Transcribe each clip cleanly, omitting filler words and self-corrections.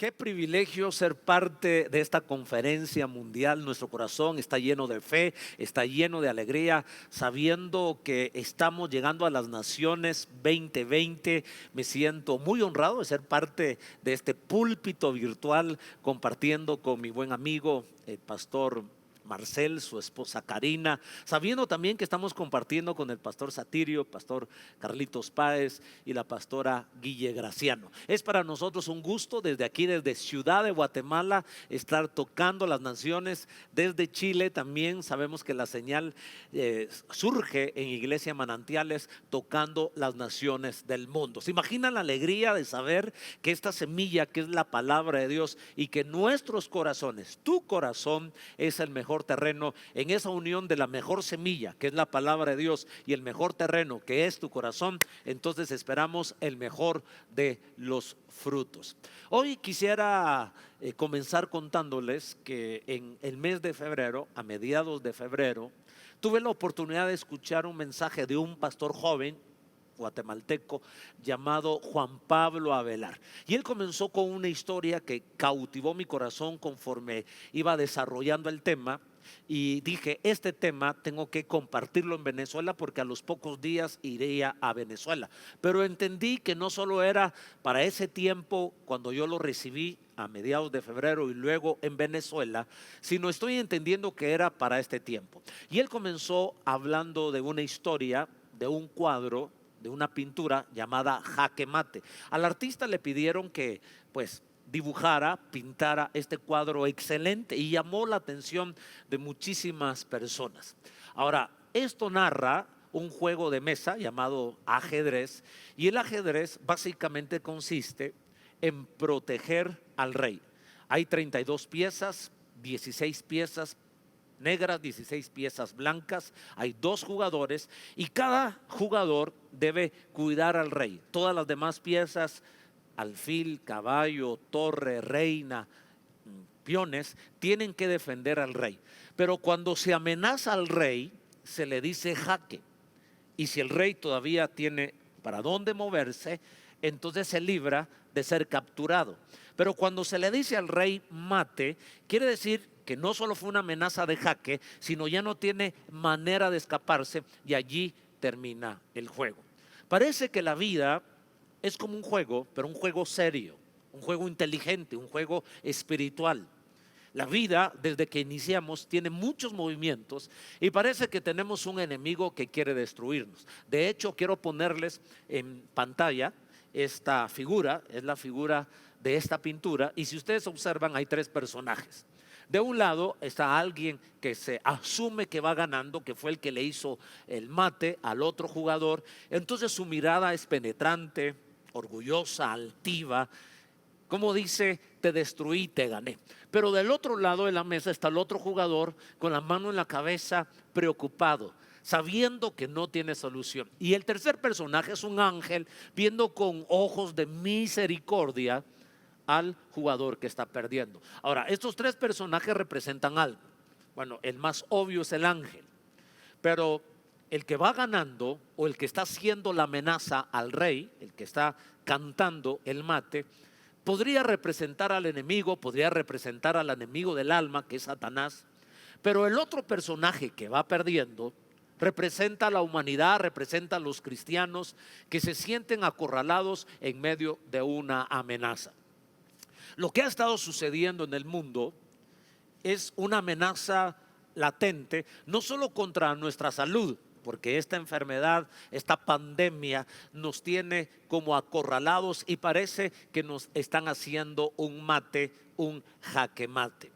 Qué privilegio ser parte de esta conferencia mundial. Nuestro corazón está lleno de fe, está lleno de alegría, sabiendo que estamos llegando a las naciones 2020. Me siento muy honrado de ser parte de este púlpito virtual, compartiendo con mi buen amigo, el pastor Marcel, su esposa Karina, sabiendo también que estamos compartiendo con el pastor Satirio, pastor Carlitos Páez y la pastora Guille Graciano. Es para nosotros un gusto desde aquí, desde Ciudad de Guatemala, estar tocando las naciones. Desde Chile también sabemos que la señal surge en Iglesia Manantiales, tocando las naciones del mundo. ¿Se imaginan la alegría de saber que esta semilla, que es la palabra de Dios, y que nuestros corazones, tu corazón, es el mejor terreno en esa unión de la mejor semilla, que es la palabra de Dios, y el mejor terreno, que es tu corazón? Entonces esperamos el mejor de los frutos. Hoy quisiera comenzar contándoles que en el mes de febrero, a mediados de febrero, tuve la oportunidad de escuchar un mensaje de un pastor joven guatemalteco llamado Juan Pablo Avelar, y él comenzó con una historia que cautivó mi corazón conforme iba desarrollando el tema. Y dije, este tema tengo que compartirlo en Venezuela, porque a los pocos días iría a Venezuela. Pero entendí que no solo era para ese tiempo cuando yo lo recibí a mediados de febrero y luego en Venezuela, sino estoy entendiendo que era para este tiempo. Y él comenzó hablando de una historia, de un cuadro, de una pintura llamada Jaque Mate. Al artista le pidieron que dibujara, pintara este cuadro excelente, y llamó la atención de muchísimas personas. Ahora, esto narra un juego de mesa llamado ajedrez, y el ajedrez básicamente consiste en proteger al rey. Hay 32 piezas, 16 piezas negras, 16 piezas blancas. Hay dos jugadores y cada jugador debe cuidar al rey. Todas las demás piezas, alfil, caballo, torre, reina, peones, tienen que defender al rey. Pero cuando se amenaza al rey, se le dice jaque. Y si el rey todavía tiene para dónde moverse, entonces se libra de ser capturado. Pero cuando se le dice al rey mate, quiere decir que no solo fue una amenaza de jaque, sino ya no tiene manera de escaparse, y allí termina el juego. Parece que la vida es como un juego, pero un juego serio, un juego inteligente, un juego espiritual. La vida, desde que iniciamos, tiene muchos movimientos, y parece que tenemos un enemigo que quiere destruirnos. De hecho, quiero ponerles en pantalla esta figura. Es la figura de esta pintura, y si ustedes observan, hay tres personajes. De un lado está alguien que se asume que va ganando, que fue el que le hizo el mate al otro jugador. Entonces su mirada es penetrante, orgullosa, altiva, como dice: te destruí, te gané. Pero del otro lado de la mesa está el otro jugador con la mano en la cabeza, preocupado, sabiendo que no tiene solución. Y el tercer personaje es un ángel viendo con ojos de misericordia al jugador que está perdiendo. Ahora, estos tres personajes representan algo. Bueno, el más obvio es el ángel, pero el que va ganando, o el que está haciendo la amenaza al rey, el que está cantando el mate, podría representar al enemigo, podría representar al enemigo del alma, que es Satanás. Pero el otro personaje que va perdiendo representa a la humanidad, representa a los cristianos que se sienten acorralados en medio de una amenaza. Lo que ha estado sucediendo en el mundo es una amenaza latente, no solo contra nuestra salud, porque esta enfermedad, esta pandemia nos tiene como acorralados, y parece que nos están haciendo un mate, un jaque mate.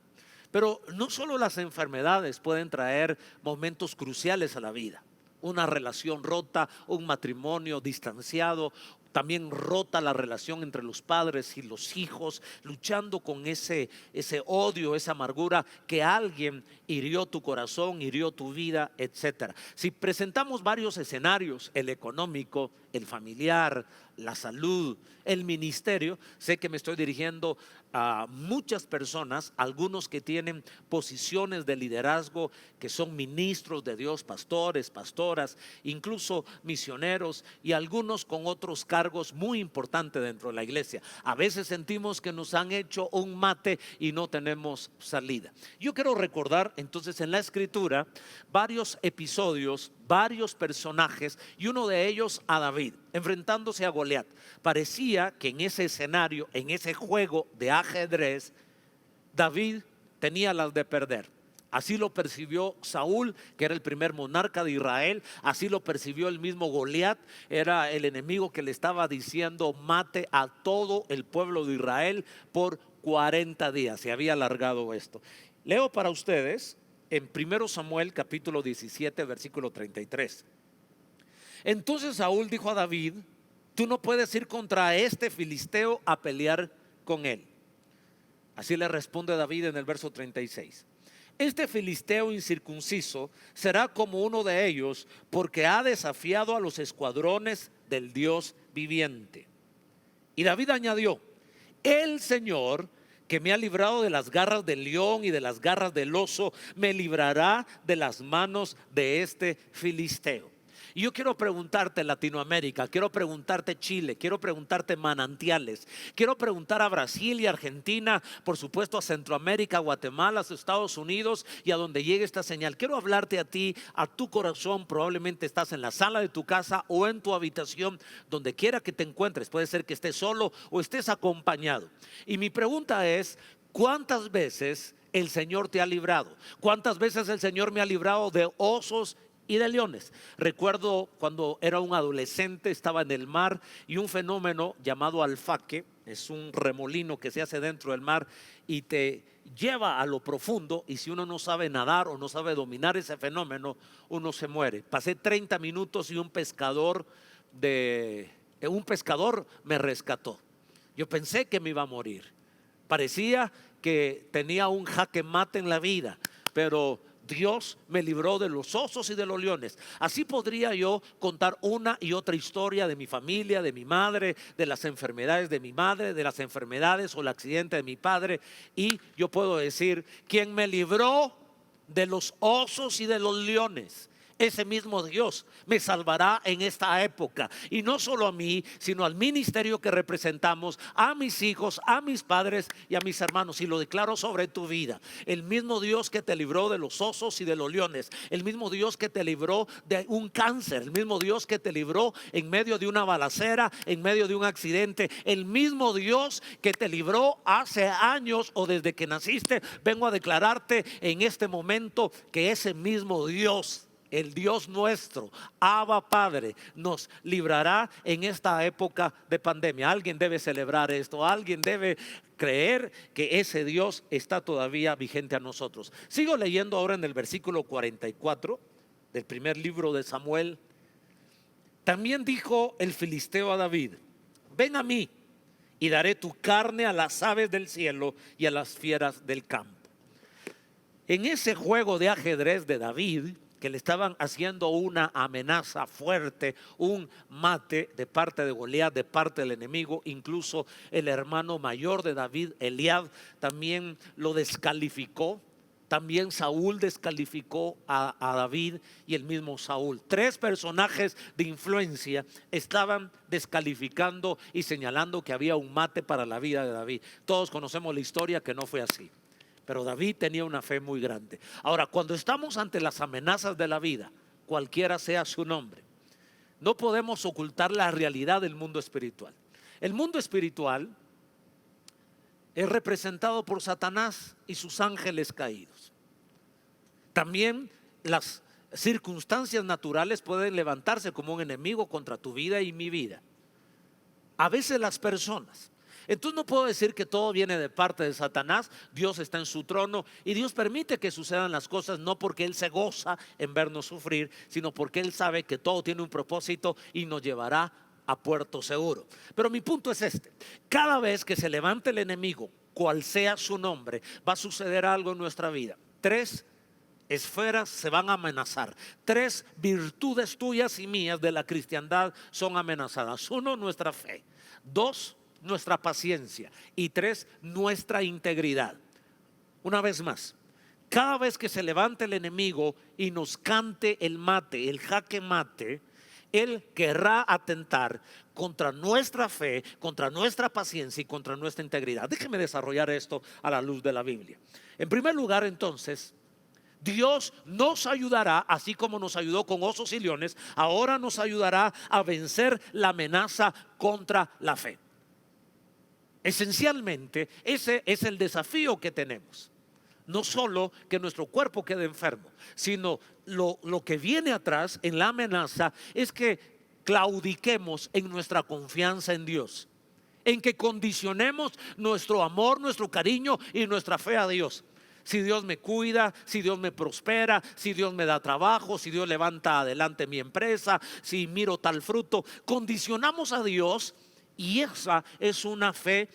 Pero no solo las enfermedades pueden traer momentos cruciales a la vida. Una relación rota, un matrimonio distanciado, también rota la relación entre los padres y los hijos, luchando con ese odio, esa amargura, que alguien hirió tu corazón, hirió tu vida, etc. Si presentamos varios escenarios: el económico, el familiar, la salud, el ministerio. Sé que me estoy dirigiendo a muchas personas, algunos que tienen posiciones de liderazgo, que son ministros de Dios, pastores, pastoras, incluso misioneros, y algunos con otros cargos muy importantes dentro de la iglesia. A veces sentimos que nos han hecho un mate y no tenemos salida. Yo quiero recordar entonces en la escritura varios episodios, varios personajes, y uno de ellos a David enfrentándose a Goliat. Parecía que en ese escenario, en ese juego de ajedrez, David tenía las de perder. Así lo percibió Saúl, que era el primer monarca de Israel. Así lo percibió el mismo Goliat. Era el enemigo que le estaba diciendo mate a todo el pueblo de Israel por 40 días. Se había alargado esto. Leo para ustedes en 1 Samuel capítulo 17 versículo 33. Entonces Saúl dijo a David: tú no puedes ir contra este filisteo a pelear con él. Así le responde David en el verso 36. Este filisteo incircunciso será como uno de ellos, porque ha desafiado a los escuadrones del Dios viviente. Y David añadió: el Señor, que me ha librado de las garras del león y de las garras del oso, me librará de las manos de este filisteo. Y yo quiero preguntarte Latinoamérica, quiero preguntarte Chile, quiero preguntarte Manantiales, quiero preguntar a Brasil y Argentina, por supuesto a Centroamérica, Guatemala, a Estados Unidos y a donde llegue esta señal. Quiero hablarte a ti, a tu corazón. Probablemente estás en la sala de tu casa o en tu habitación, donde quiera que te encuentres. Puede ser que estés solo o estés acompañado. Y mi pregunta es: ¿cuántas veces el Señor te ha librado? ¿Cuántas veces el Señor me ha librado de osos y de leones? Recuerdo cuando era un adolescente, estaba en el mar y un fenómeno llamado alfaque, es un remolino que se hace dentro del mar y te lleva a lo profundo, y si uno no sabe nadar o no sabe dominar ese fenómeno, uno se muere. Pasé 30 minutos y un pescador me rescató. Yo pensé que me iba a morir. Parecía que tenía un jaque mate en la vida, pero Dios me libró de los osos y de los leones. Así podría yo contar una y otra historia de mi familia, de mi madre, de las enfermedades de mi madre, de las enfermedades o el accidente de mi padre. Y yo puedo decir: quien me libró de los osos y de los leones, ese mismo Dios me salvará en esta época. Y no solo a mí, sino al ministerio que representamos, a mis hijos, a mis padres y a mis hermanos. Y lo declaro sobre tu vida: el mismo Dios que te libró de los osos y de los leones, el mismo Dios que te libró de un cáncer, el mismo Dios que te libró en medio de una balacera, en medio de un accidente, el mismo Dios que te libró hace años o desde que naciste, vengo a declararte en este momento que ese mismo Dios, el Dios nuestro, Abba Padre, nos librará en esta época de pandemia. Alguien debe celebrar esto, alguien debe creer que ese Dios está todavía vigente a nosotros. Sigo leyendo ahora en el versículo 44 del primer libro de Samuel. También dijo el filisteo a David: ven a mí y daré tu carne a las aves del cielo y a las fieras del campo. En ese juego de ajedrez de David, que le estaban haciendo una amenaza fuerte, un mate de parte de Goliat, de parte del enemigo, incluso el hermano mayor de David, Eliab, también lo descalificó. También Saúl descalificó a David y el mismo Saúl. 3 personajes de influencia estaban descalificando y señalando que había un mate para la vida de David. Todos conocemos la historia, que no fue así. Pero David tenía una fe muy grande. Ahora, cuando estamos ante las amenazas de la vida, cualquiera sea su nombre, no podemos ocultar la realidad del mundo espiritual. El mundo espiritual es representado por Satanás y sus ángeles caídos. También las circunstancias naturales pueden levantarse como un enemigo contra tu vida y mi vida. A veces las personas. Entonces no puedo decir que todo viene de parte de Satanás. Dios está en su trono y Dios permite que sucedan las cosas, no porque Él se goza en vernos sufrir, sino porque Él sabe que todo tiene un propósito y nos llevará a puerto seguro. Pero mi punto es este: cada vez que se levante el enemigo, cual sea su nombre, va a suceder algo en nuestra vida. 3 esferas se van a amenazar. 3 virtudes tuyas y mías de la cristiandad son amenazadas. 1, nuestra fe. 2, nuestra paciencia. Y 3, nuestra integridad. Una vez más, cada vez que se levante el enemigo y nos cante el mate, el jaque mate, él querrá atentar contra nuestra fe, contra nuestra paciencia y contra nuestra integridad. Déjeme desarrollar esto a la luz de la Biblia. En primer lugar, entonces, Dios nos ayudará, así como nos ayudó con osos y leones, ahora nos ayudará a vencer la amenaza contra la fe. Esencialmente, ese es el desafío que tenemos. No solo que nuestro cuerpo quede enfermo, sino lo que viene atrás en la amenaza es que claudiquemos en nuestra confianza en Dios, en que condicionemos nuestro amor, nuestro cariño y nuestra fe a Dios. Si Dios me cuida, si Dios me prospera, si Dios me da trabajo, si Dios levanta adelante mi empresa, si miro tal fruto, condicionamos a Dios, y esa es una fe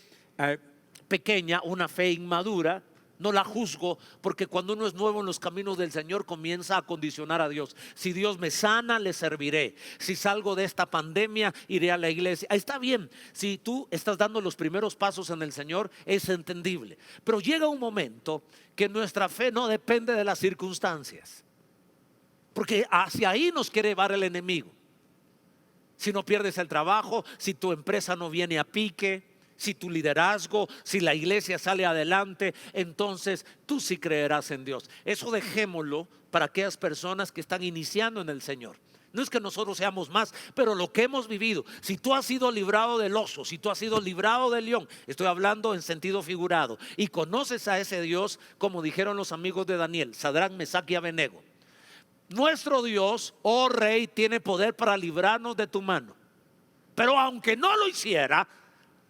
pequeña, una fe inmadura. No la juzgo, porque cuando uno es nuevo en los caminos del Señor comienza a condicionar a Dios. Si Dios me sana, le serviré. Si salgo de esta pandemia, iré a la iglesia. Está bien, si tú estás dando los primeros pasos en el Señor, es entendible. Pero llega un momento que nuestra fe no depende de las circunstancias, porque hacia ahí nos quiere llevar el enemigo. Si no pierdes el trabajo, si tu empresa no viene a pique, si tu liderazgo, si la iglesia sale adelante, entonces tú sí creerás en Dios. Eso dejémoslo para aquellas personas que están iniciando en el Señor. No es que nosotros seamos más, pero lo que hemos vivido, si tú has sido librado del oso, si tú has sido librado del león, estoy hablando en sentido figurado, y conoces a ese Dios, como dijeron los amigos de Daniel, Sadrach, Mesach y Abednego. Nuestro Dios, oh Rey, tiene poder para librarnos de tu mano. Pero aunque no lo hiciera,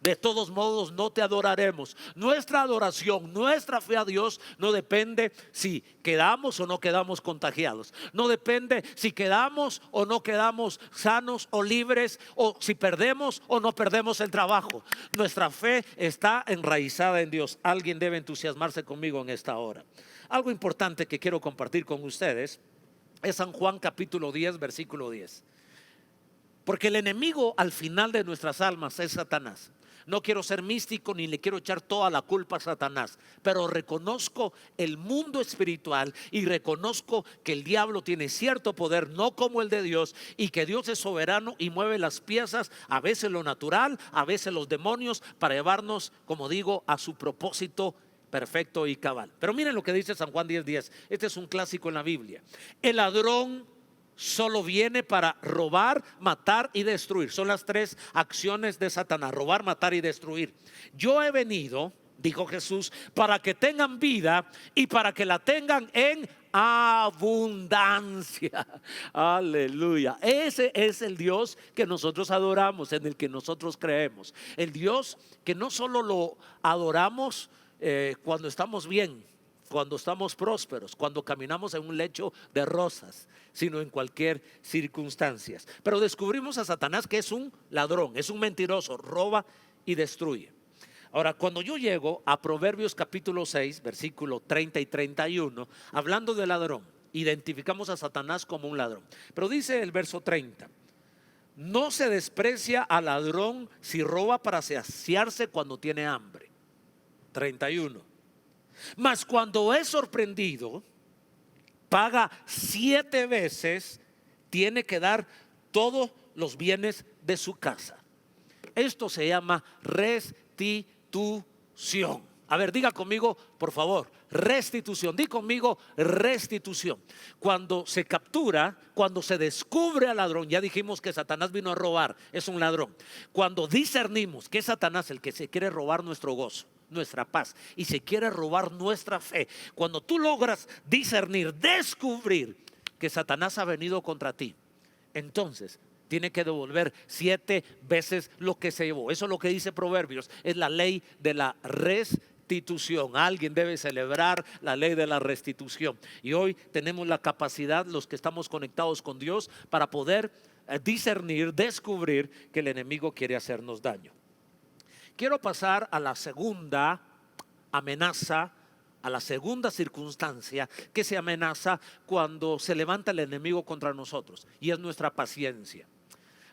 de todos modos no te adoraremos. Nuestra adoración, nuestra fe a Dios no depende si quedamos o no quedamos contagiados. No depende si quedamos o no quedamos sanos o libres, o si perdemos o no perdemos el trabajo. Nuestra fe está enraizada en Dios. Alguien debe entusiasmarse conmigo en esta hora. Algo importante que quiero compartir con ustedes es San Juan capítulo 10, versículo 10. Porque el enemigo al final de nuestras almas es Satanás. No quiero ser místico ni le quiero echar toda la culpa a Satanás, pero reconozco el mundo espiritual y reconozco que el diablo tiene cierto poder, no como el de Dios, y que Dios es soberano y mueve las piezas, a veces lo natural, a veces los demonios, para llevarnos, como digo, a su propósito perfecto y cabal. Pero miren lo que dice San Juan 10:10. Este es un clásico en la Biblia. El ladrón solo viene para robar, matar y destruir. Son las 3 acciones de Satanás: robar, matar y destruir. Yo he venido, dijo Jesús, para que tengan vida y para que la tengan en abundancia. Aleluya. Ese es el Dios que nosotros adoramos, en el que nosotros creemos. El Dios que no solo lo adoramos cuando estamos bien, cuando estamos prósperos, cuando caminamos en un lecho de rosas, sino en cualquier circunstancia. Pero descubrimos a Satanás que es un ladrón, es un mentiroso, roba y destruye. Ahora, cuando yo llego a Proverbios capítulo 6, versículo 30 y 31, hablando de ladrón, identificamos a Satanás como un ladrón. Pero dice el verso 30: no se desprecia al ladrón si roba para saciarse cuando tiene hambre. 31. Mas cuando es sorprendido, paga 7 veces, tiene que dar todos los bienes de su casa. Esto se llama restitución. A ver, diga conmigo, por favor, restitución. Di conmigo, restitución. Cuando se captura, cuando se descubre al ladrón, ya dijimos que Satanás vino a robar, es un ladrón. Cuando discernimos que es Satanás el que se quiere robar nuestro gozo, nuestra paz, y se quiere robar nuestra fe, cuando tú logras discernir, descubrir que Satanás ha venido contra ti, entonces tiene que devolver 7 veces lo que se llevó. Eso es lo que dice Proverbios, es la ley de la restitución. Alguien debe celebrar la ley de la restitución, y hoy tenemos la capacidad, los que estamos conectados con Dios, para poder discernir, descubrir que el enemigo quiere hacernos daño. Quiero pasar a la segunda amenaza a la segunda circunstancia que se amenaza cuando se levanta el enemigo contra nosotros, y es nuestra paciencia.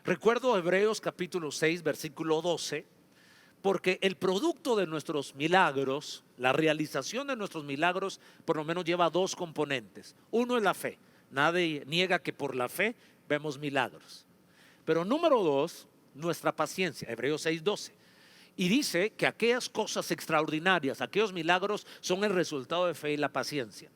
Recuerdo Hebreos capítulo 6, versículo 12, porque el producto de nuestros milagros, la realización de nuestros milagros, por lo menos lleva dos componentes. Uno es la fe. Nadie niega que por la fe vemos milagros. Pero número dos, nuestra paciencia. Hebreos 6, 12. Y dice que aquellas cosas extraordinarias, aquellos milagros son el resultado de fe y la paciencia.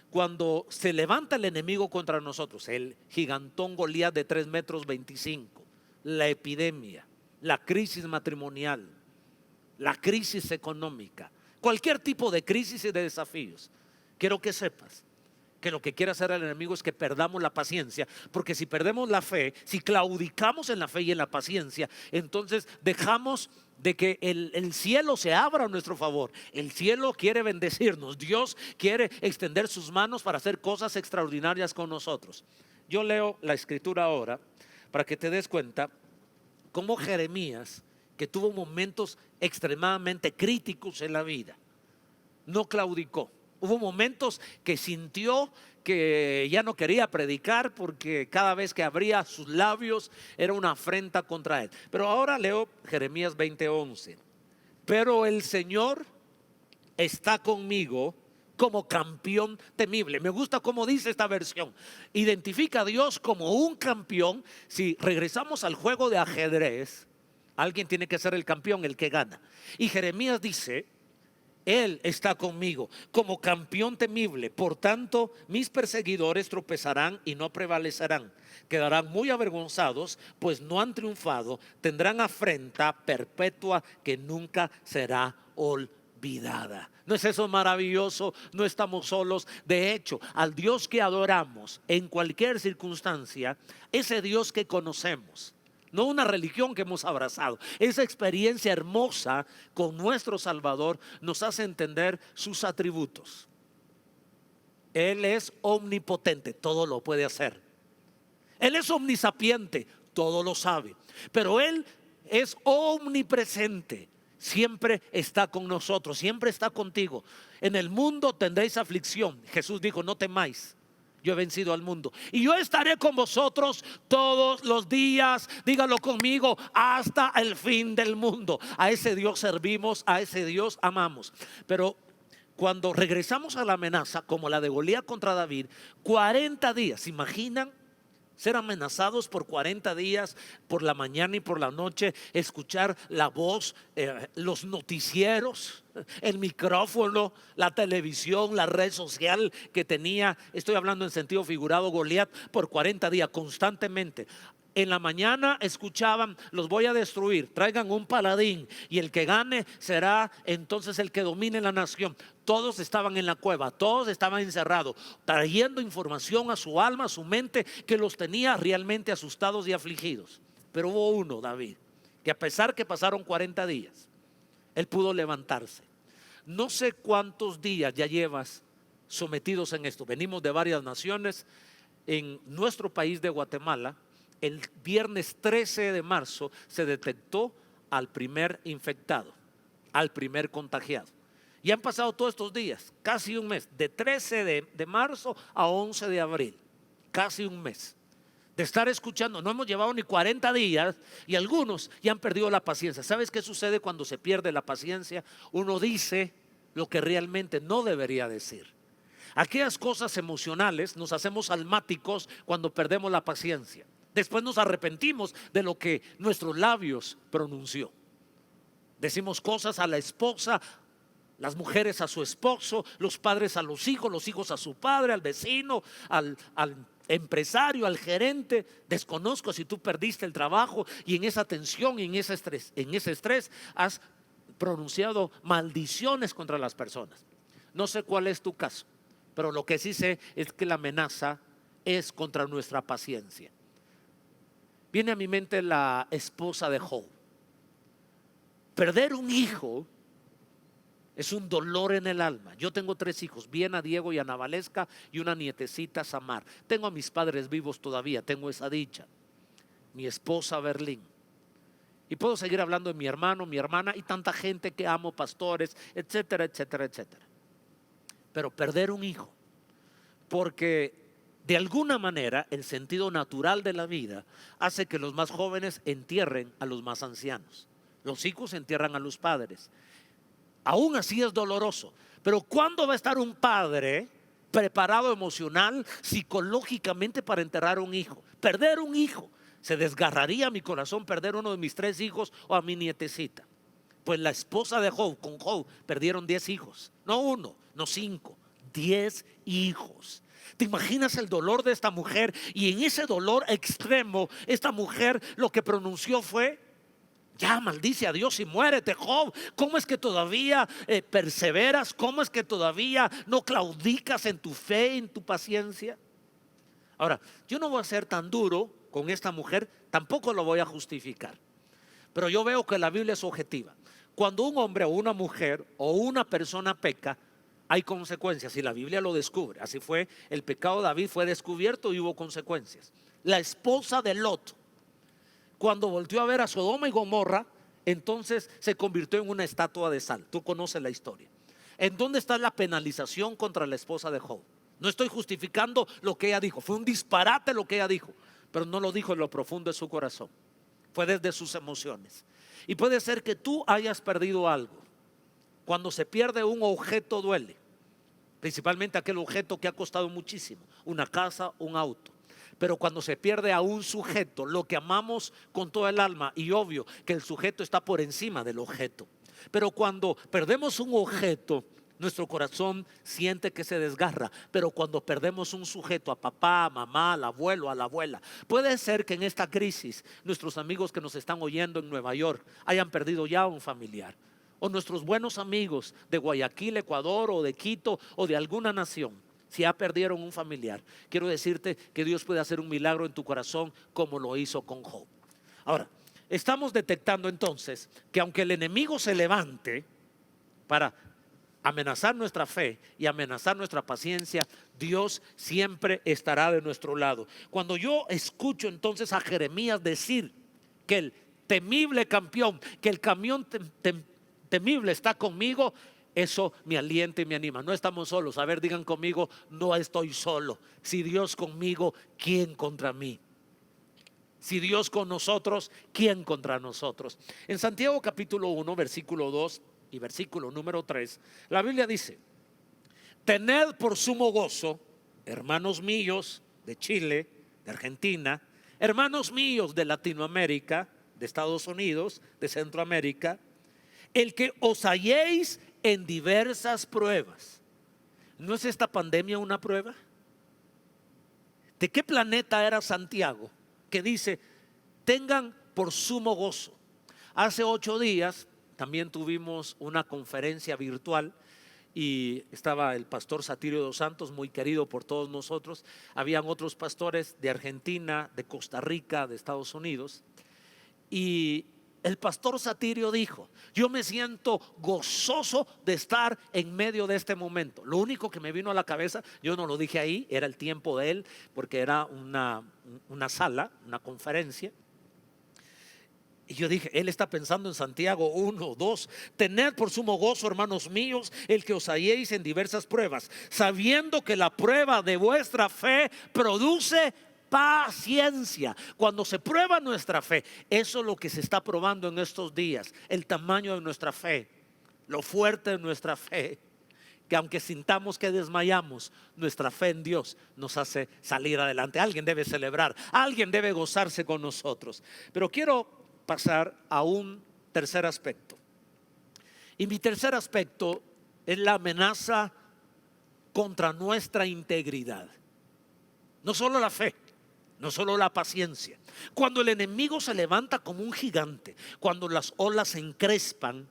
Cuando se levanta el enemigo contra nosotros, el gigantón Goliat de 3 metros 25, la epidemia, la crisis matrimonial, la crisis económica, cualquier tipo de crisis y de desafíos, quiero que sepas que lo que quiere hacer el enemigo es que perdamos la paciencia, porque si perdemos la fe, si claudicamos en la fe y en la paciencia, entonces dejamos de que el cielo se abra a nuestro favor. El cielo quiere bendecirnos, Dios quiere extender sus manos para hacer cosas extraordinarias con nosotros. Yo leo la escritura ahora para que te des cuenta cómo Jeremías, que tuvo momentos extremadamente críticos en la vida, no claudicó. Hubo momentos que sintió que ya no quería predicar porque cada vez que abría sus labios era una afrenta contra él. Pero ahora leo Jeremías 20:11. Pero el Señor está conmigo como campeón temible. Me gusta cómo dice esta versión. Identifica a Dios como un campeón. Si regresamos al juego de ajedrez, alguien tiene que ser el campeón, el que gana. Y Jeremías dice: Él está conmigo como campeón temible. Por tanto, mis perseguidores tropezarán y no prevalecerán. Quedarán muy avergonzados, pues no han triunfado. Tendrán afrenta perpetua que nunca será olvidada. ¿No es eso maravilloso? No estamos solos. De hecho, al Dios que adoramos en cualquier circunstancia, ese Dios que conocemos, no una religión que hemos abrazado, esa experiencia hermosa con nuestro Salvador nos hace entender sus atributos. Él es omnipotente, todo lo puede hacer. Él es omnisapiente, todo lo sabe. Pero Él es omnipresente, siempre está con nosotros, siempre está contigo. En el mundo tendréis aflicción. Jesús dijo: no temáis, yo he vencido al mundo y yo estaré con vosotros todos los días. Dígalo conmigo: hasta el fin del mundo. A ese Dios servimos, a ese Dios amamos. Pero cuando regresamos a la amenaza como la de Goliat contra David, 40 días, ¿se imaginan? Ser amenazados por 40 días, por la mañana y por la noche, escuchar la voz, los noticieros, el micrófono, la televisión, la red social que tenía, estoy hablando en sentido figurado, Goliat, por 40 días constantemente. En la mañana escuchaban: los voy a destruir, traigan un paladín y el que gane será entonces el que domine la nación. Todos estaban en la cueva, todos estaban encerrados, trayendo información a su alma, a su mente, que los tenía realmente asustados y afligidos. Pero hubo uno, David, que a pesar que pasaron 40 días, él pudo levantarse. No sé cuántos días ya llevas sometidos en esto. Venimos de varias naciones. En nuestro país de Guatemala, el viernes 13 de marzo se detectó al primer infectado, al primer contagiado. Y han pasado todos estos días, casi un mes, de 13 de marzo a 11 de abril, casi un mes de estar escuchando. No hemos llevado ni 40 días y algunos ya han perdido la paciencia. ¿Sabes qué sucede cuando se pierde la paciencia? Uno dice lo que realmente no debería decir. Aquellas cosas emocionales nos hacemos almáticos cuando perdemos la paciencia. Después nos arrepentimos de lo que nuestros labios pronunció. Decimos cosas a la esposa, las mujeres a su esposo, los padres a los hijos a su padre, al vecino, al empresario, al gerente. Desconozco si tú perdiste el trabajo y en esa tensión y en ese estrés has pronunciado maldiciones contra las personas. No sé cuál es tu caso, pero lo que sí sé es que la amenaza es contra nuestra paciencia. Viene a mi mente la esposa de Job. Perder un hijo es un dolor en el alma. Yo tengo 3 hijos, Viena, Diego y Ana Valesca, y una nietecita, Samar. Tengo a mis padres vivos todavía, tengo esa dicha. Mi esposa Berlín. Y puedo seguir hablando de mi hermano, mi hermana y tanta gente que amo, pastores, etcétera, etcétera, etcétera. pero perder un hijo, porque de alguna manera el sentido natural de la vida hace que los más jóvenes entierren a los más ancianos. Los hijos entierran a los padres. Aún así es doloroso, pero ¿cuándo va a estar un padre preparado emocional, psicológicamente para enterrar a un hijo? Perder un hijo, se desgarraría mi corazón perder uno de mis 3 hijos o a mi nietecita. Pues la esposa de Job, con Job, perdieron 10 hijos, no 1, no 5, 10 hijos. ¿Te imaginas el dolor de esta mujer? Y en ese dolor extremo, esta mujer lo que pronunció fue: ya maldice a Dios y muérete, Job. ¿Cómo es que todavía perseveras? ¿Cómo es que todavía no claudicas en tu fe, en tu paciencia? Ahora, yo no voy a ser tan duro con esta mujer, tampoco lo voy a justificar, pero yo veo que la Biblia es objetiva. Cuando un hombre o una mujer o una persona peca, hay consecuencias y la Biblia lo descubre. Así fue, el pecado de David fue descubierto y hubo consecuencias. La esposa de Lot, cuando volteó a ver a Sodoma y Gomorra, entonces se convirtió en una estatua de sal. Tú conoces la historia. ¿En dónde está la penalización contra la esposa de Job? No estoy justificando lo que ella dijo, fue un disparate lo que ella dijo, pero no lo dijo en lo profundo de su corazón, fue desde sus emociones. Y puede ser que tú hayas perdido algo. Cuando se pierde un objeto duele, principalmente aquel objeto que ha costado muchísimo, una casa, un auto. Pero cuando se pierde a un sujeto, lo que amamos con toda el alma, y obvio que el sujeto está por encima del objeto, pero cuando perdemos un objeto, nuestro corazón siente que se desgarra. Pero cuando perdemos un sujeto, a papá, a mamá, al abuelo, a la abuela, puede ser que en esta crisis nuestros amigos que nos están oyendo en Nueva York hayan perdido ya un familiar, o nuestros buenos amigos de Guayaquil, Ecuador, o de Quito, o de alguna nación, si ya perdieron un familiar. Quiero decirte que Dios puede hacer un milagro en tu corazón como lo hizo con Job. Ahora, estamos detectando entonces que aunque el enemigo se levante para amenazar nuestra fe y amenazar nuestra paciencia, Dios siempre estará de nuestro lado. Cuando yo escucho entonces a Jeremías decir que el temible campeón, que el camión temible está conmigo, eso me alienta y me anima. No estamos solos. A ver, digan conmigo: no estoy solo. Si Dios conmigo, ¿quién contra mí? Si Dios con nosotros, ¿quién contra nosotros? En Santiago capítulo 1, versículo 2 y versículo número 3, la Biblia dice: tened por sumo gozo, hermanos míos de Chile, de Argentina, hermanos míos de Latinoamérica, de Estados Unidos, de Centroamérica, el que os halléis en diversas pruebas. ¿No es esta pandemia una prueba? ¿De qué planeta era Santiago que dice: tengan por sumo gozo? Hace 8 días también tuvimos una conferencia virtual y estaba el pastor Satirio dos Santos, muy querido por todos nosotros. Habían otros pastores de Argentina, de Costa Rica, de Estados Unidos, y el pastor Satirio dijo: yo me siento gozoso de estar en medio de este momento. Lo único que me vino a la cabeza, yo no lo dije ahí, era el tiempo de él, porque era una sala, una conferencia. Y yo dije: él está pensando en Santiago 1, 2. Tened por sumo gozo, hermanos míos, el que os halléis en diversas pruebas, sabiendo que la prueba de vuestra fe produce paciencia. Cuando se prueba nuestra fe, eso es lo que se está probando en estos días: el tamaño de nuestra fe, lo fuerte de nuestra fe, que aunque sintamos que desmayamos, nuestra fe en Dios nos hace salir adelante. Alguien debe celebrar, alguien debe gozarse con nosotros. Pero quiero pasar a un tercer aspecto, y mi tercer aspecto es la amenaza contra nuestra integridad. No solo la fe, no solo la paciencia. Cuando el enemigo se levanta como un gigante, cuando las olas se encrespan,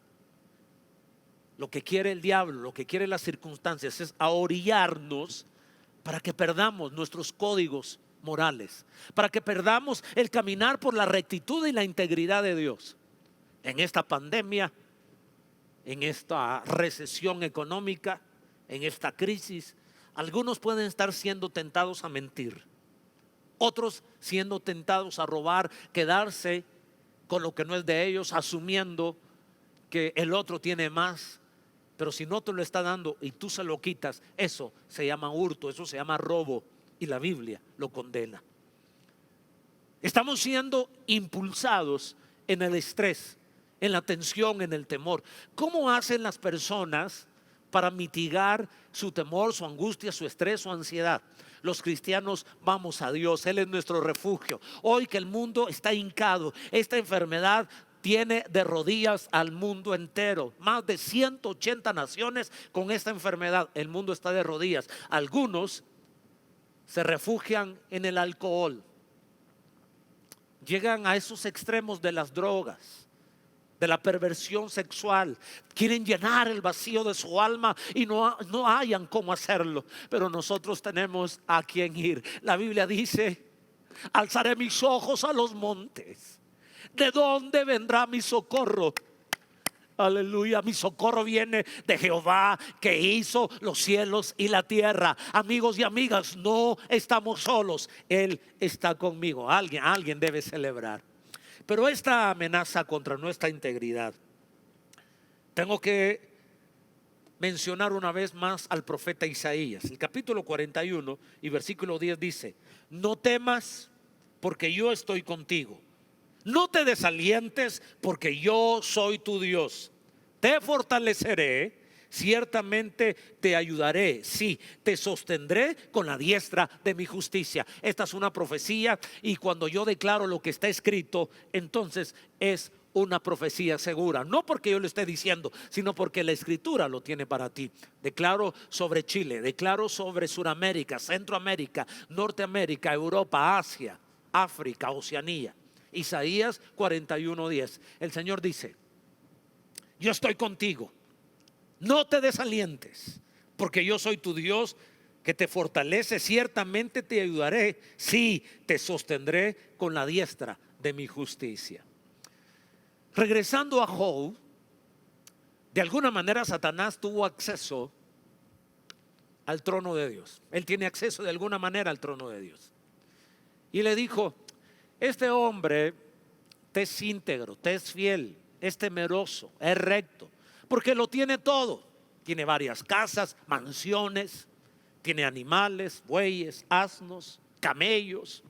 lo que quiere el diablo, lo que quiere las circunstancias, es ahorillarnos para que perdamos nuestros códigos morales, para que perdamos el caminar por la rectitud y la integridad de Dios. En esta pandemia, en esta recesión económica, en esta crisis, algunos pueden estar siendo tentados a mentir, otros siendo tentados a robar, quedarse con lo que no es de ellos, asumiendo que el otro tiene más. Pero si no te lo está dando y tú se lo quitas, eso se llama hurto, eso se llama robo, y la Biblia lo condena. Estamos siendo impulsados en el estrés, en la tensión, en el temor. ¿Cómo hacen las personas para mitigar su temor, su angustia, su estrés, su ansiedad? Los cristianos vamos a Dios, Él es nuestro refugio. Hoy que el mundo está hincado, esta enfermedad tiene de rodillas al mundo entero. Más de 180 naciones con esta enfermedad. El mundo está de rodillas. Algunos se refugian en el alcohol. Llegan a esos extremos de las drogas, de la perversión sexual. Quieren llenar el vacío de su alma y no hayan cómo hacerlo. Pero nosotros tenemos a quien ir. La Biblia dice: alzaré mis ojos a los montes. ¿De dónde vendrá mi socorro? Aleluya, mi socorro viene de Jehová, que hizo los cielos y la tierra. Amigos y amigas, no estamos solos, Él está conmigo. Alguien debe celebrar. Pero esta amenaza contra nuestra integridad, tengo que mencionar una vez más al profeta Isaías. El capítulo 41 y versículo 10 dice: no temas, porque yo estoy contigo. No te desalientes, porque yo soy tu Dios. Te fortaleceré, ciertamente te ayudaré. Sí, te sostendré con la diestra de mi justicia. Esta es una profecía, y cuando yo declaro lo que está escrito, entonces es una profecía segura. No porque yo lo esté diciendo, sino porque la escritura lo tiene para ti. Declaro sobre Chile, declaro sobre Suramérica, Centroamérica, Norteamérica, Europa, Asia, África, Oceanía. Isaías 41:10. El Señor dice: yo estoy contigo, no te desalientes, porque yo soy tu Dios, que te fortalece, ciertamente te ayudaré, sí, te sostendré con la diestra de mi justicia. Regresando a Job, de alguna manera Satanás tuvo acceso al trono de Dios. Él tiene acceso de alguna manera al trono de Dios. Y le dijo: este hombre te es íntegro, te es fiel, es temeroso, es recto, porque lo tiene todo. Tiene varias casas, mansiones, tiene animales, bueyes, asnos, camellos,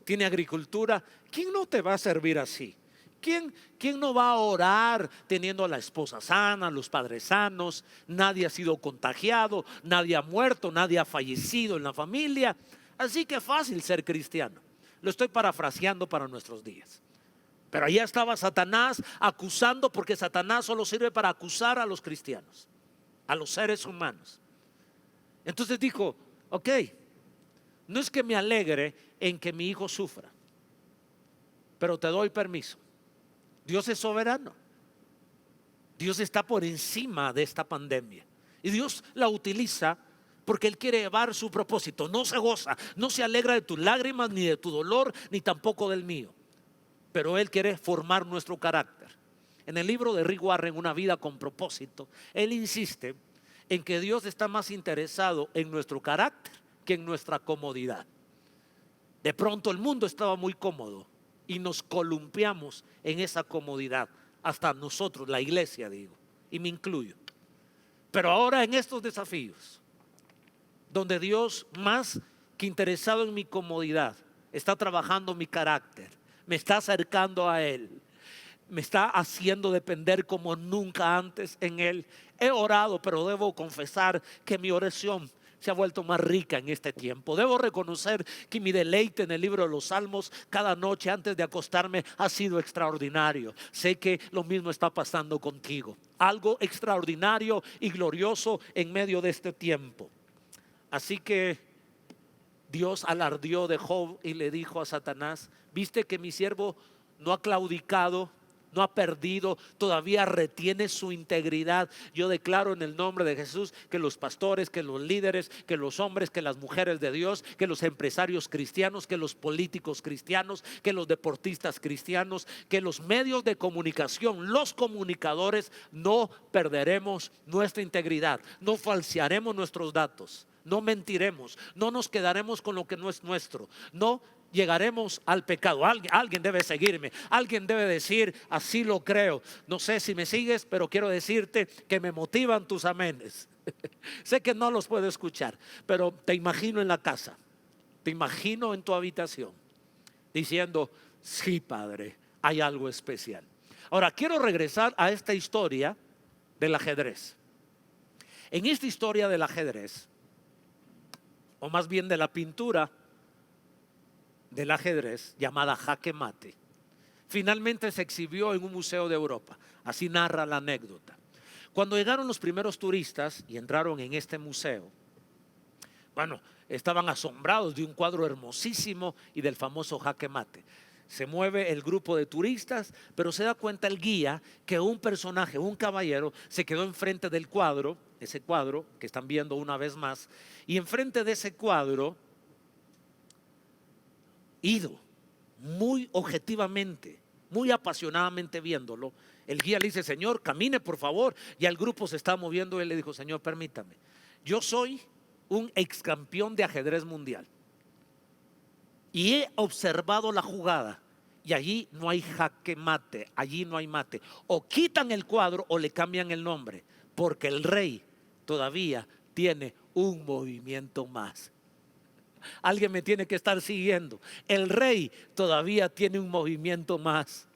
tiene agricultura. ¿Quién no te va a servir así? ¿Quién no va a orar teniendo a la esposa sana, los padres sanos? Nadie ha sido contagiado, nadie ha muerto, nadie ha fallecido en la familia. Así que fácil ser cristiano. Lo estoy parafraseando para nuestros días. Pero allá estaba Satanás acusando, porque Satanás solo sirve para acusar a los cristianos, a los seres humanos. Entonces dijo: ok, no es que me alegre en que mi hijo sufra, pero te doy permiso. Dios es soberano. Dios está por encima de esta pandemia, y Dios la utiliza porque Él quiere llevar su propósito. No se goza, no se alegra de tus lágrimas, ni de tu dolor, ni tampoco del mío. Pero Él quiere formar nuestro carácter. En el libro de Rick Warren, Una vida con propósito, él insiste en que Dios está más interesado en nuestro carácter que en nuestra comodidad. De pronto el mundo estaba muy cómodo y nos columpiamos en esa comodidad. Hasta nosotros, la iglesia, digo, y me incluyo. Pero ahora en estos desafíos, donde Dios, más que interesado en mi comodidad, está trabajando mi carácter, me está acercando a Él, me está haciendo depender como nunca antes en Él. He orado, pero debo confesar que mi oración se ha vuelto más rica en este tiempo. Debo reconocer que mi deleite en el libro de los Salmos cada noche antes de acostarme ha sido extraordinario. Sé que lo mismo está pasando contigo. Algo extraordinario y glorioso en medio de este tiempo. Así que Dios alardeó de Job y le dijo a Satanás: ¿viste que mi siervo no ha claudicado, no ha perdido, todavía retiene su integridad? Yo declaro en el nombre de Jesús que los pastores, que los líderes, que los hombres, que las mujeres de Dios, que los empresarios cristianos, que los políticos cristianos, que los deportistas cristianos, que los medios de comunicación, los comunicadores, no perderemos nuestra integridad, no falsearemos nuestros datos, no mentiremos, no nos quedaremos con lo que no es nuestro, no llegaremos al pecado. Alguien debe seguirme, alguien debe decir, así lo creo. No sé si me sigues, pero quiero decirte que me motivan tus amenes. Sé que no los puedo escuchar, pero te imagino en la casa, te imagino en tu habitación diciendo, sí, Padre, hay algo especial. Ahora quiero regresar a esta historia del ajedrez. En esta historia del ajedrez, o más bien de la pintura del ajedrez llamada Jaque Mate, finalmente se exhibió en un museo de Europa. Así narra la anécdota. Cuando llegaron los primeros turistas y entraron en este museo, bueno, estaban asombrados de un cuadro hermosísimo y del famoso Jaque Mate. Se mueve el grupo de turistas, pero se da cuenta el guía que un personaje, un caballero, se quedó enfrente del cuadro, ese cuadro que están viendo una vez más, y enfrente de ese cuadro, ido muy objetivamente, muy apasionadamente viéndolo, el guía le dice, Señor, camine por favor. Ya el grupo se está moviendo y él le dijo, Señor, permítame, yo soy un ex campeón de ajedrez mundial y he observado la jugada y allí no hay jaque mate, allí no hay mate. O quitan el cuadro o le cambian el nombre, porque el rey todavía tiene un movimiento más. Alguien me tiene que estar siguiendo. El rey todavía tiene un movimiento más.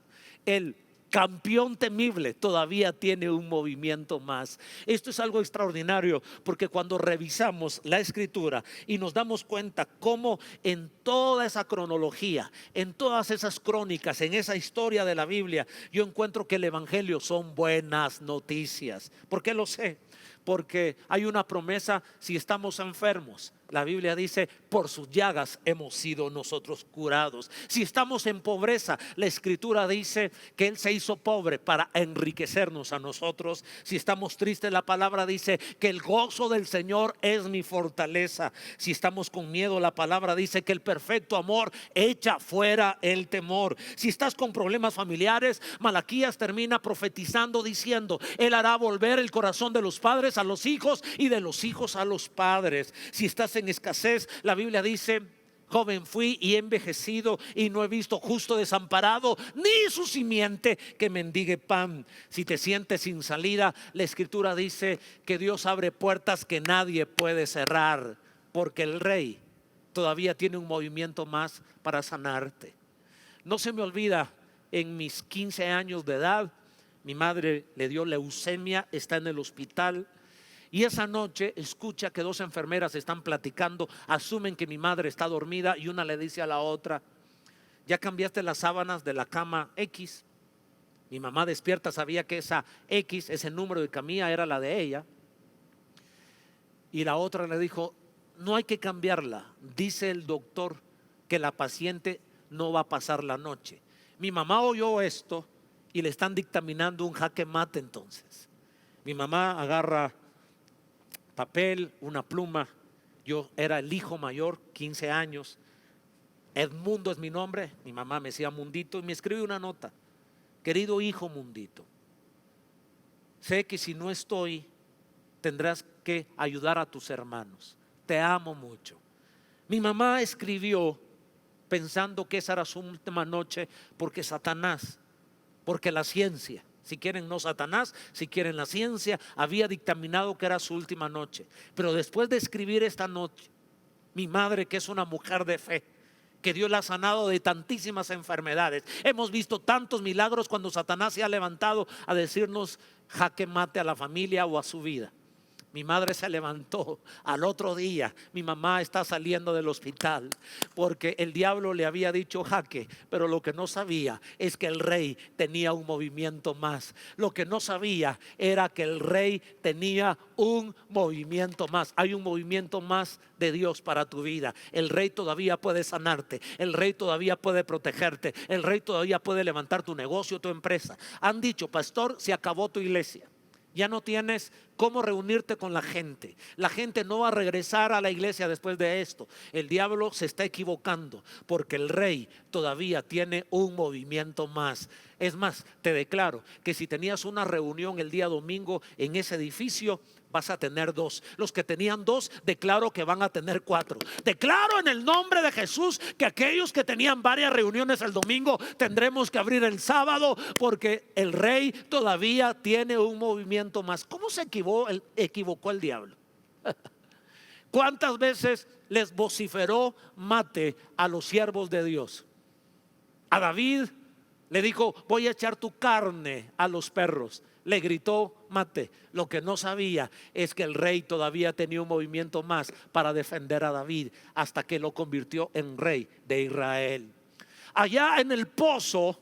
El campeón temible todavía tiene un movimiento más. Esto es algo extraordinario, porque cuando revisamos la escritura y nos damos cuenta cómo en toda esa cronología, en todas esas crónicas, en esa historia de la Biblia, yo encuentro que el evangelio son buenas noticias. ¿Por qué lo sé? Porque hay una promesa: si estamos enfermos, la Biblia dice, por sus llagas hemos sido nosotros curados. Si estamos en pobreza, la escritura dice que Él se hizo pobre para enriquecernos a nosotros. Si estamos tristes, la palabra dice que el gozo del Señor es mi fortaleza. Si estamos con miedo, la palabra dice que el perfecto amor echa fuera el temor. Si estás con problemas familiares, Malaquías termina profetizando diciendo, Él hará volver el corazón de los padres a los hijos y de los hijos a los padres. Si estás en escasez, la Biblia dice, joven fui y he envejecido y no he visto justo desamparado ni su simiente que mendigue pan. Si te sientes sin salida, la escritura dice que Dios abre puertas que nadie puede cerrar, porque el rey todavía tiene un movimiento más para sanarte. No se me olvida, en mis 15 años de edad, mi madre le dio leucemia, está en el hospital. Y esa noche escucha que dos enfermeras están platicando, asumen que mi madre está dormida y una le dice a la otra, ¿ya cambiaste las sábanas de la cama X? Mi mamá despierta, sabía que esa X, ese número de camilla era la de ella. Y la otra le dijo, no hay que cambiarla, dice el doctor que la paciente no va a pasar la noche. Mi mamá oyó esto y le están dictaminando un jaque mate entonces. Mi mamá agarra papel, una pluma. Yo era el hijo mayor, 15 años. Edmundo es mi nombre. Mi mamá me decía Mundito y me escribe una nota. Querido hijo Mundito, sé que si no estoy, tendrás que ayudar a tus hermanos. Te amo mucho. Mi mamá escribió pensando que esa era su última noche, porque Satanás, porque la ciencia, si quieren no Satanás, si quieren la ciencia, había dictaminado que era su última noche. Pero después de escribir esta noche, mi madre, que es una mujer de fe, que Dios la ha sanado de tantísimas enfermedades, hemos visto tantos milagros cuando Satanás se ha levantado a decirnos jaque mate a la familia o a su vida. Mi madre se levantó al otro día, mi mamá está saliendo del hospital porque el diablo le había dicho jaque, pero lo que no sabía es que el rey tenía un movimiento más. Lo que no sabía era que el rey tenía un movimiento más. Hay un movimiento más de Dios para tu vida. El rey todavía puede sanarte, el rey todavía puede protegerte, el rey todavía puede levantar tu negocio, tu empresa. Han dicho, pastor, se acabó tu iglesia. Ya no tienes cómo reunirte con la gente. La gente no va a regresar a la iglesia después de esto. El diablo se está equivocando porque el rey todavía tiene un movimiento más. Es más, te declaro que si tenías una reunión el día domingo en ese edificio, vas a tener 2. Los que tenían 2, declaro que van a tener 4. Declaro en el nombre de Jesús que aquellos que tenían varias reuniones el domingo tendremos que abrir el sábado, porque el rey todavía tiene un movimiento más. ¿Cómo se equivocó el diablo? ¿Cuántas veces les vociferó mate a los siervos de Dios? A David le dijo: voy a echar tu carne a los perros. Le gritó mate. Lo que no sabía es que el rey todavía tenía un movimiento más para defender a David, hasta que lo convirtió en rey de Israel. Allá en el pozo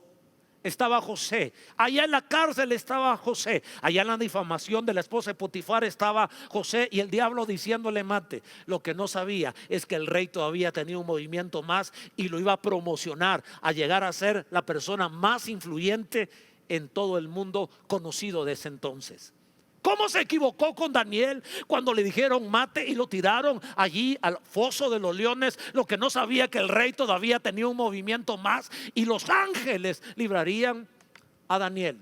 estaba José, allá en la cárcel estaba José, allá en la difamación de la esposa de Potifar estaba José, y el diablo diciéndole mate. Lo que no sabía es que el rey todavía tenía un movimiento más y lo iba a promocionar a llegar a ser la persona más influyente en todo el mundo conocido de ese entonces. ¿Cómo se equivocó con Daniel cuando le dijeron mate y lo tiraron allí al foso de los leones? Lo que no sabía que el rey todavía tenía un movimiento más y los ángeles librarían a Daniel.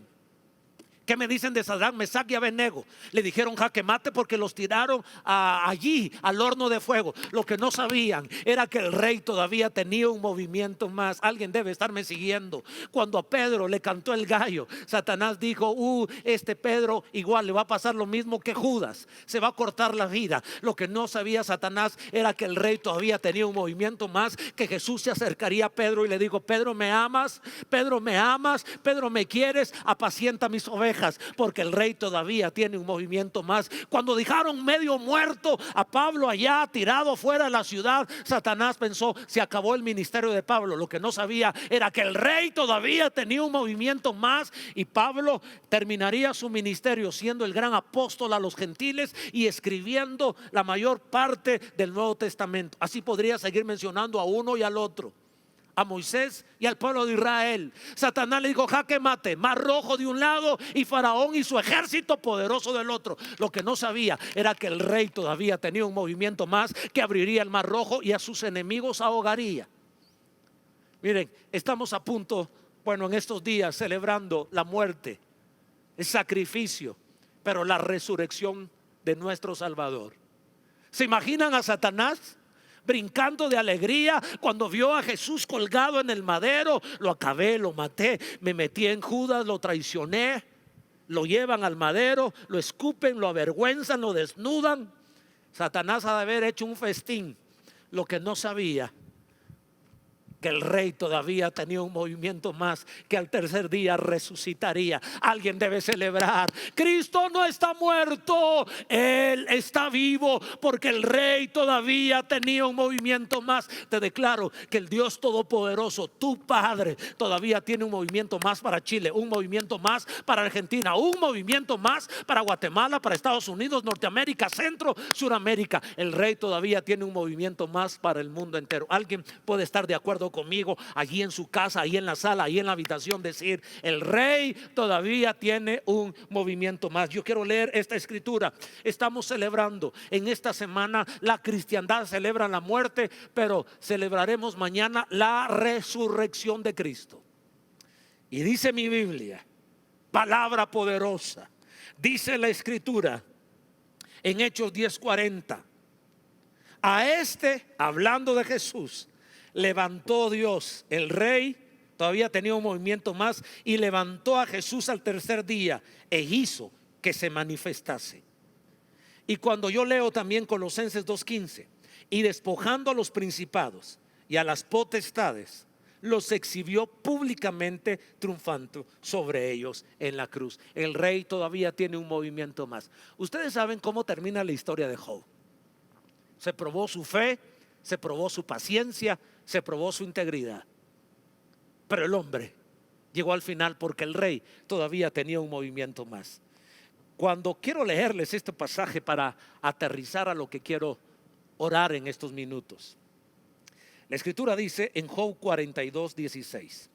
¿Qué me dicen de Sadrach, Mesach y Abednego? Le dijeron jaque mate porque los tiraron allí al horno de fuego. Lo que no sabían era que el rey todavía tenía un movimiento más. Alguien debe estarme siguiendo. Cuando a Pedro le cantó el gallo, Satanás dijo: este Pedro igual le va a pasar lo mismo que Judas, se va a cortar la vida. Lo que no sabía Satanás era que el rey todavía tenía un movimiento más, que Jesús se acercaría a Pedro y le dijo: Pedro, ¿me amas? Pedro, ¿me amas? Pedro, ¿me quieres? Apacienta mis ovejas. Porque el rey todavía tiene un movimiento más. Cuando dejaron medio muerto a Pablo allá tirado fuera de la ciudad, Satanás pensó: se acabó el ministerio de Pablo. Lo que no sabía era que el rey todavía tenía un movimiento más, y Pablo terminaría su ministerio siendo el gran apóstol a los gentiles y escribiendo la mayor parte del Nuevo Testamento. Así podría seguir mencionando a uno y al otro, a Moisés y al pueblo de Israel. Satanás le dijo jaque mate, mar rojo de un lado y Faraón y su ejército poderoso del otro. Lo que no sabía era que el rey todavía tenía un movimiento más, que abriría el mar rojo y a sus enemigos ahogaría. Miren, estamos a punto, en estos días celebrando la muerte, el sacrificio, pero la resurrección de nuestro Salvador. ¿Se imaginan a Satanás brincando de alegría cuando vio a Jesús colgado en el madero? Lo acabé, lo maté, me metí en Judas, lo traicioné. Lo llevan al madero, lo escupen, lo avergüenzan, lo desnudan. Satanás ha de haber hecho un festín. Lo que no sabía, que el rey todavía tenía un movimiento más, que al tercer día resucitaría. Alguien debe celebrar: Cristo no está muerto, Él está vivo, porque el rey todavía tenía un movimiento más. Te declaro que el Dios Todopoderoso, tu Padre, todavía tiene un movimiento más para Chile, un movimiento más para Argentina, un movimiento más para Guatemala, para Estados Unidos, Norteamérica, Centro, Suramérica. El rey todavía tiene un movimiento más para el mundo entero. Alguien puede estar de acuerdo conmigo allí en su casa, ahí en la sala, ahí en la habitación, decir: el rey todavía tiene un movimiento más. Yo quiero leer esta escritura. Estamos celebrando en esta semana, la cristiandad celebra la muerte, pero celebraremos mañana la resurrección de Cristo. Y dice mi Biblia, palabra poderosa, dice la escritura en Hechos 10:40: a hablando de Jesús, levantó Dios, el rey todavía tenía un movimiento más, y levantó a Jesús al tercer día e hizo que se manifestase. Y cuando yo leo también Colosenses 2:15: y despojando a los principados y a las potestades, los exhibió públicamente, triunfando sobre ellos en la cruz. El rey todavía tiene un movimiento más. Ustedes saben cómo termina la historia de Job. Se probó su fe, se probó su paciencia, se probó su integridad, pero el hombre llegó al final porque el rey todavía tenía un movimiento más. Cuando quiero leerles este pasaje para aterrizar a lo que quiero orar en estos minutos, la escritura dice en Job 42:16,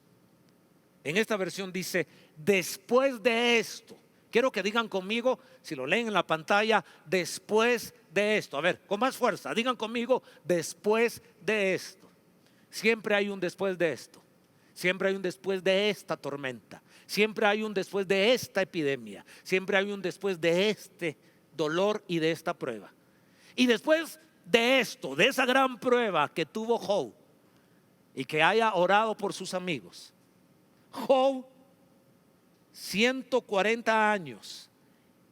en esta versión dice: después de esto, Quiero que digan conmigo, si lo leen en la pantalla, después de esto. A ver, con más fuerza, digan conmigo, después de esto. Siempre hay un después de esto. Siempre hay un después de esta tormenta. Siempre hay un después de esta epidemia. Siempre hay un después de este dolor y de esta prueba. Y después de esto, de esa gran prueba que tuvo Job y que haya orado por sus amigos, Job 140 años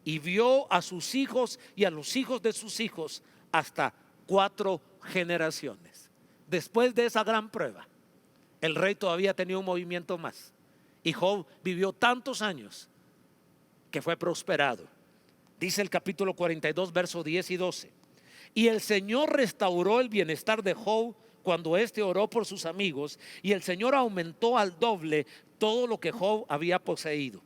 y vio a sus hijos y a los hijos de sus hijos hasta 4 generaciones. Después de esa gran prueba, el rey todavía tenía un movimiento más, y Job vivió tantos años que fue prosperado. Dice el capítulo 42, versos 10 y 12: y el Señor restauró el bienestar de Job cuando éste oró por sus amigos, y el Señor aumentó al doble todo lo que Job había poseído.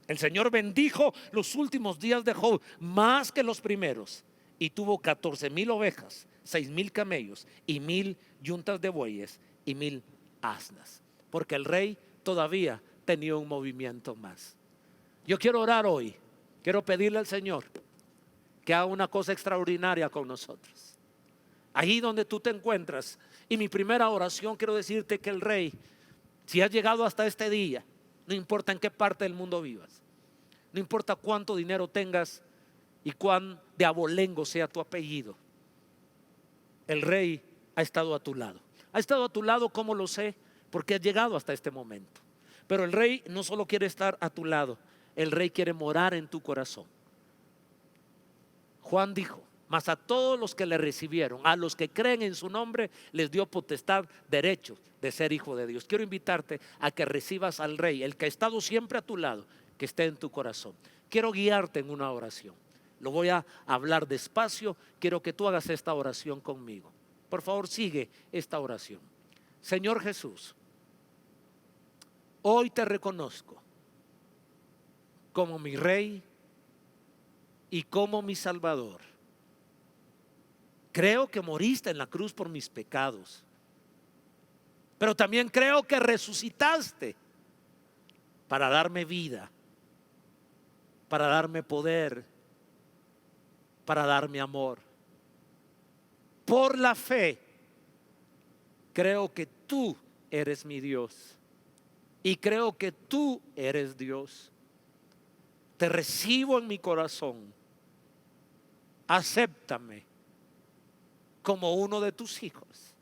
El Señor bendijo los últimos días de Job más que los primeros, y tuvo 14,000 ovejas, 6,000 camellos y 1,000 yuntas de bueyes y 1,000 asnas, porque el rey todavía tenía un movimiento más. Yo quiero orar hoy, quiero pedirle al Señor que haga una cosa extraordinaria con nosotros, ahí donde tú te encuentras. Y mi primera oración, quiero decirte que el rey, si has llegado hasta este día, no importa en qué parte del mundo vivas, no importa cuánto dinero tengas y cuán de abolengo sea tu apellido, el rey ha estado a tu lado. Ha estado a tu lado, ¿cómo lo sé? Porque has llegado hasta este momento. Pero el rey no solo quiere estar a tu lado, el rey quiere morar en tu corazón. Juan dijo: mas a todos los que le recibieron, a los que creen en su nombre, les dio potestad, derecho de ser hijo de Dios. Quiero invitarte a que recibas al rey, el que ha estado siempre a tu lado, que esté en tu corazón. Quiero guiarte en una oración. Lo voy a hablar despacio. Quiero que tú hagas esta oración conmigo. Por favor, sigue esta oración. Señor Jesús, hoy te reconozco como mi rey y como mi salvador. Creo que moriste en la cruz por mis pecados, pero también creo que resucitaste para darme vida, para darme poder, para darme amor. Por la fe, creo que tú eres mi Dios y creo que tú eres Dios. Te recibo en mi corazón. Acéptame como uno de tus hijos.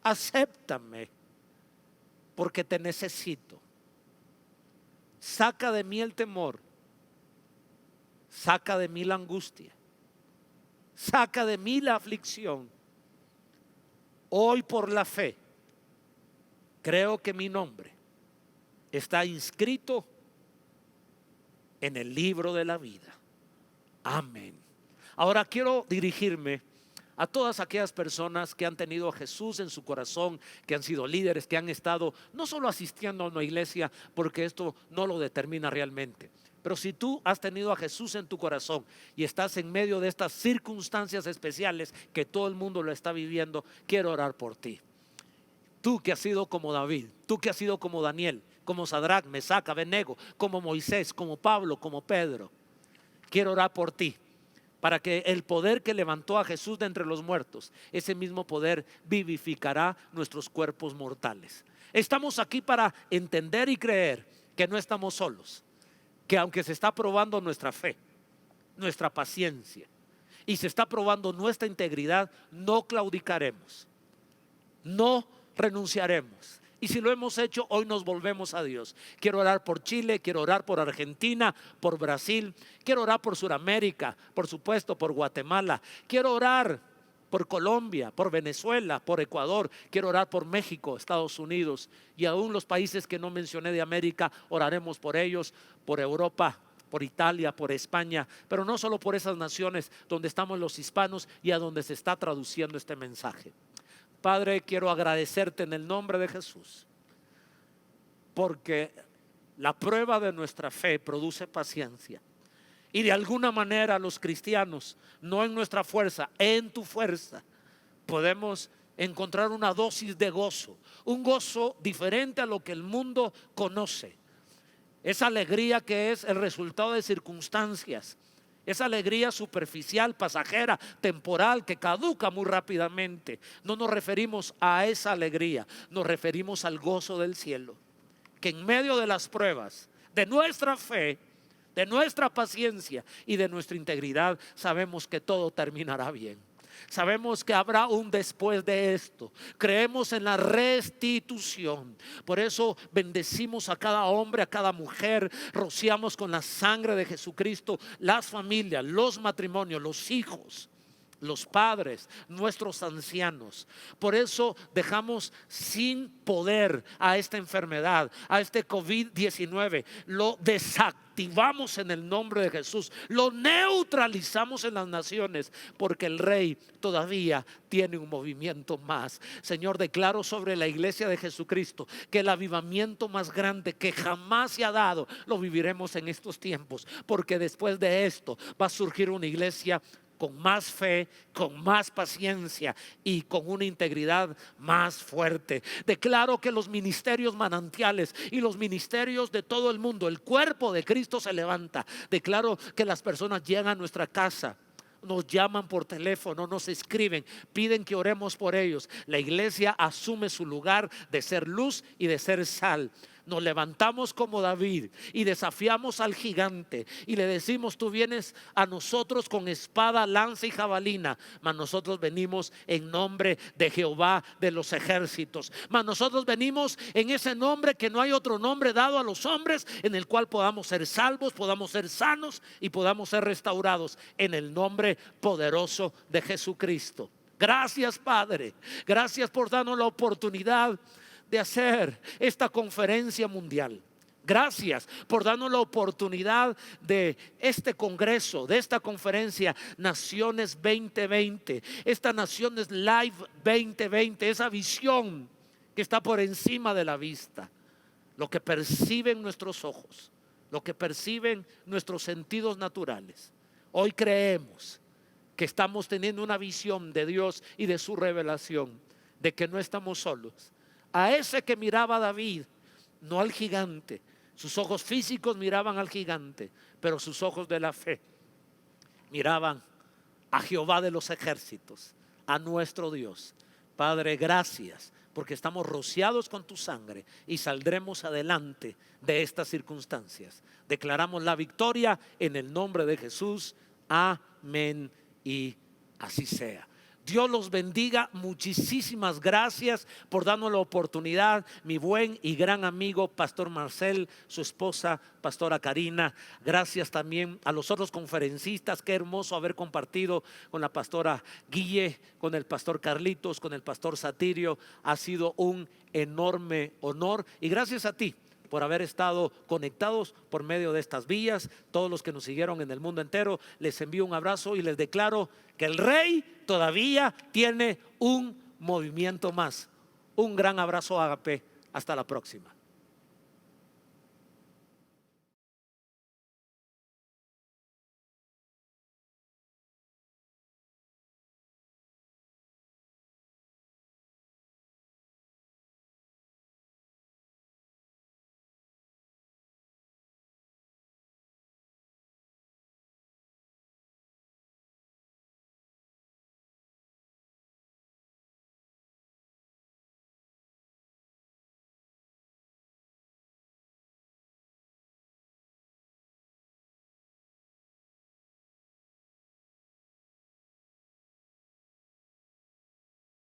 Acéptame porque te necesito. Saca de mí el temor. Saca de mí la angustia. Saca de mí la aflicción. Hoy, por la fe, creo que mi nombre está inscrito en el libro de la vida. Amén. Ahora quiero dirigirme a todas aquellas personas que han tenido a Jesús en su corazón, que han sido líderes, que han estado no solo asistiendo a una iglesia, porque esto no lo determina realmente. Pero si tú has tenido a Jesús en tu corazón y estás en medio de estas circunstancias especiales que todo el mundo lo está viviendo, quiero orar por ti. Tú que has sido como David, tú que has sido como Daniel, como Sadrach, Mesac, Abednego, como Moisés, como Pablo, como Pedro, quiero orar por ti, para que el poder que levantó a Jesús de entre los muertos, ese mismo poder vivificará nuestros cuerpos mortales. Estamos aquí para entender y creer que no estamos solos, que aunque se está probando nuestra fe, nuestra paciencia y se está probando nuestra integridad, no claudicaremos, no renunciaremos. Y si lo hemos hecho, hoy nos volvemos a Dios. Quiero orar por Chile, quiero orar por Argentina, por Brasil, quiero orar por Sudamérica, por supuesto por Guatemala, quiero orar por Colombia, por Venezuela, por Ecuador, quiero orar por México, Estados Unidos y aún los países que no mencioné de América. Oraremos por ellos, por Europa, por Italia, por España, pero no solo por esas naciones donde estamos los hispanos y a donde se está traduciendo este mensaje. Padre, quiero agradecerte en el nombre de Jesús, porque la prueba de nuestra fe produce paciencia. Y de alguna manera los cristianos, no en nuestra fuerza, en tu fuerza, podemos encontrar una dosis de gozo, un gozo diferente a lo que el mundo conoce. esa alegría que es el resultado de circunstancias, esa alegría superficial, pasajera, temporal, que caduca muy rápidamente. No nos referimos a esa alegría, nos referimos al gozo del cielo, que en medio de las pruebas de nuestra fe, de nuestra paciencia y de nuestra integridad, sabemos que todo terminará bien. Sabemos que habrá un después de esto. Creemos en la restitución. Por eso bendecimos a cada hombre, a cada mujer. Rociamos con la sangre de Jesucristo las familias, los matrimonios, los hijos, los padres, nuestros ancianos. Por eso dejamos sin poder a esta enfermedad, a este COVID-19. Lo desactivamos en el nombre de Jesús. Lo neutralizamos en las naciones, porque el Rey todavía tiene un movimiento más. Señor, declaro sobre la iglesia de Jesucristo que el avivamiento más grande que jamás se ha dado lo viviremos en estos tiempos, porque después de esto va a surgir una iglesia con más fe, con más paciencia y con una integridad más fuerte. Declaro que los ministerios manantiales y los ministerios de todo el mundo, el cuerpo de Cristo se levanta. Declaro que las personas llegan a nuestra casa, nos llaman por teléfono, nos escriben, piden que oremos por ellos. La iglesia asume su lugar de ser luz y de ser sal. Nos levantamos como David y desafiamos al gigante y le decimos: tú vienes a nosotros con espada, lanza y jabalina, mas nosotros venimos en nombre de Jehová de los ejércitos. Mas nosotros venimos en ese nombre que no hay otro nombre dado a los hombres, en el cual podamos ser salvos, podamos ser sanos y podamos ser restaurados, en el nombre poderoso de Jesucristo. Gracias, Padre. Gracias por darnos la oportunidad de hacer esta conferencia mundial. Gracias por darnos la oportunidad de este congreso, de esta conferencia Naciones 2020, esta Naciones Live 2020, esa visión que está por encima de la vista, lo que perciben nuestros ojos, lo que perciben nuestros sentidos naturales. Hoy creemos que estamos teniendo una visión de Dios y de su revelación, de que no estamos solos. A ese que miraba a David, no al gigante. Sus ojos físicos miraban al gigante, pero sus ojos de la fe miraban a Jehová de los ejércitos, a nuestro Dios. Padre, gracias, porque estamos rociados con tu sangre y saldremos adelante de estas circunstancias. Declaramos la victoria en el nombre de Jesús. Amén y así sea. Dios los bendiga. Muchísimas gracias por darnos la oportunidad. Mi buen y gran amigo Pastor Marcel, su esposa Pastora Karina. Gracias también a los otros conferencistas. Qué hermoso haber compartido con la Pastora Guille, con el Pastor Carlitos, con el Pastor Satirio. Ha sido un enorme honor, y gracias a ti por haber estado conectados por medio de estas vías. Todos los que nos siguieron en el mundo entero, les envío un abrazo y les declaro que el Rey todavía tiene un movimiento más. Un gran abrazo, Agape. Hasta la próxima.